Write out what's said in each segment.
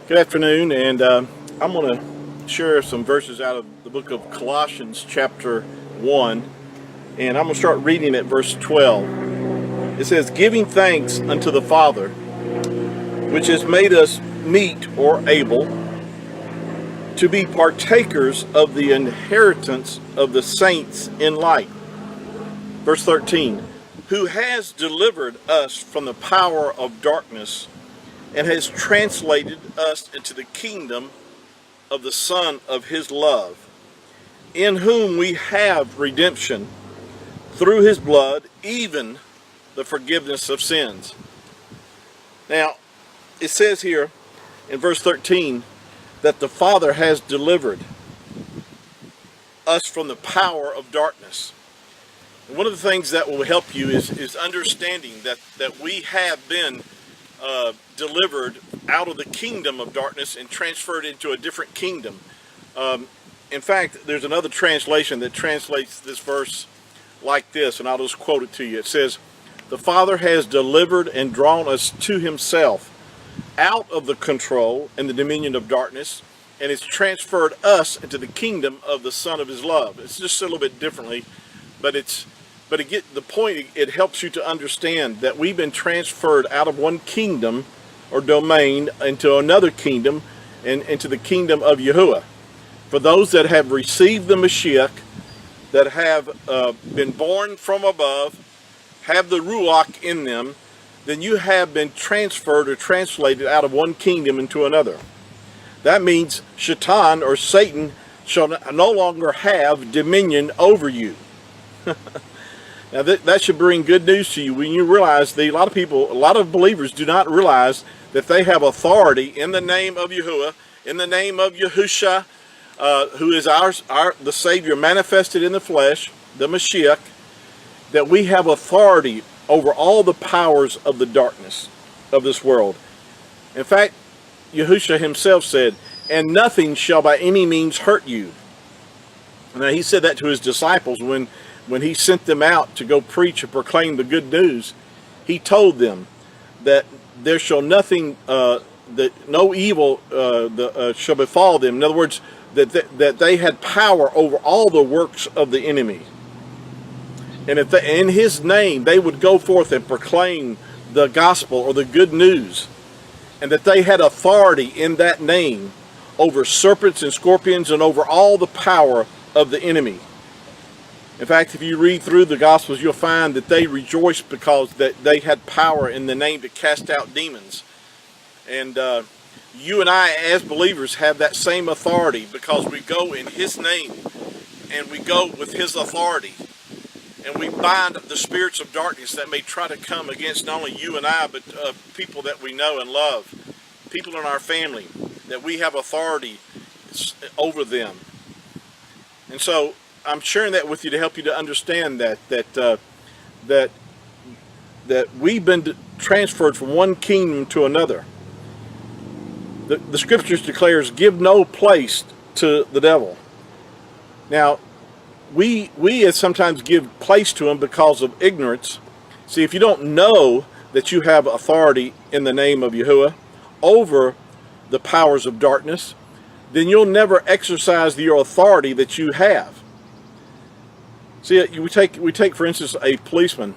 Good afternoon, and I'm going to share some verses out of the book of Colossians, chapter 1, and I'm going to start reading at verse 12. It says, "Giving thanks unto the Father, which has made us meet or able to be partakers of the inheritance of the saints in light." Verse 13, "Who has delivered us from the power of darkness and has translated us into the kingdom of the Son of his love, in whom we have redemption through his blood, even the forgiveness of sins." Now, it says here in verse 13 that the Father has delivered us from the power of darkness. And one of the things that will help you is understanding that we have been delivered out of the kingdom of darkness and transferred into a different kingdom. In fact, there's another translation that translates this verse like this, and I'll just quote it to you. It says, "The Father has delivered and drawn us to himself out of the control and the dominion of darkness, and has transferred us into the kingdom of the Son of his love." It's just a little bit differently, but the point, it helps you to understand that we've been transferred out of one kingdom or domain into another kingdom, and into the kingdom of Yahuwah. For those that have received the Mashiach, that have been born from above, have the Ruach in them, then you have been transferred or translated out of one kingdom into another. That means Shaitan, or Satan, shall no longer have dominion over you. Now that should bring good news to you when you realize that a lot of believers do not realize that they have authority in the name of Yahuwah, in the name of Yahusha, who is the Savior manifested in the flesh, the Mashiach, that we have authority over all the powers of the darkness of this world. In fact, Yahusha himself said, "And nothing shall by any means hurt you." Now he said that to his disciples when he sent them out to go preach and proclaim the good news. He told them that there shall nothing, that no evil shall befall them. In other words, that they had power over all the works of the enemy. And if in his name they would go forth and proclaim the gospel or the good news, and that they had authority in that name over serpents and scorpions and over all the power of the enemy. In fact, if you read through the Gospels, you'll find that they rejoiced because that they had power in the name to cast out demons. And you and I, as believers, have that same authority because we go in his name and we go with his authority. And we bind the spirits of darkness that may try to come against not only you and I, but people that we know and love, people in our family, that we have authority over them. And so I'm sharing that with you to help you to understand that we've been transferred from one kingdom to another. The scriptures declares, "Give no place to the devil." Now, we sometimes give place to him because of ignorance. See, if you don't know that you have authority in the name of Yahuwah over the powers of darkness, then you'll never exercise your authority that you have. See, we take for instance a policeman.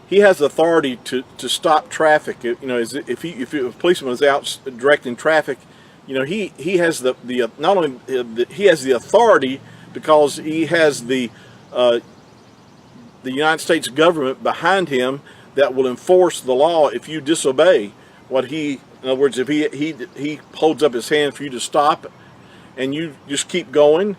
He has authority to stop traffic. You know, if a policeman is out directing traffic, you know, he has not only he has the authority because he has the United States government behind him that will enforce the law if you disobey what he. In other words, if he holds up his hand for you to stop, and you just keep going.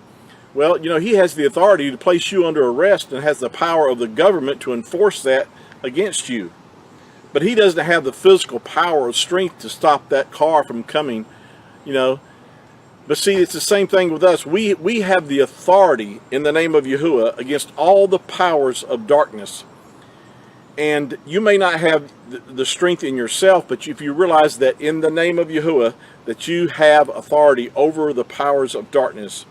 Well, you know, he has the authority to place you under arrest and has the power of the government to enforce that against you. But he doesn't have the physical power or strength to stop that car from coming, you know. But see, it's the same thing with us. We have the authority in the name of Yahuwah against all the powers of darkness. And you may not have the strength in yourself, but if you realize that in the name of Yahuwah, that you have authority over the powers of darkness,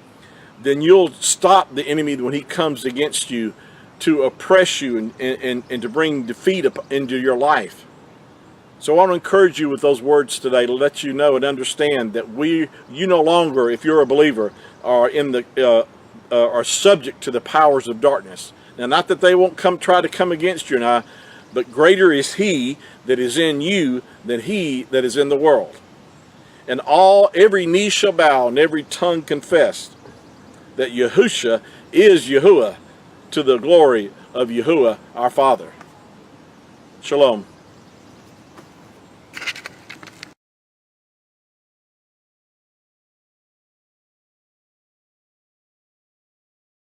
then you'll stop the enemy when he comes against you to oppress you and to bring defeat into your life. So I want to encourage you with those words today to let you know and understand that you no longer, if you're a believer, are subject to the powers of darkness. Now, not that they won't try to come against you and I, but greater is He that is in you than he that is in the world. And every knee shall bow and every tongue confess that Yahusha is Yahuwah, to the glory of Yahuwah our Father. Shalom.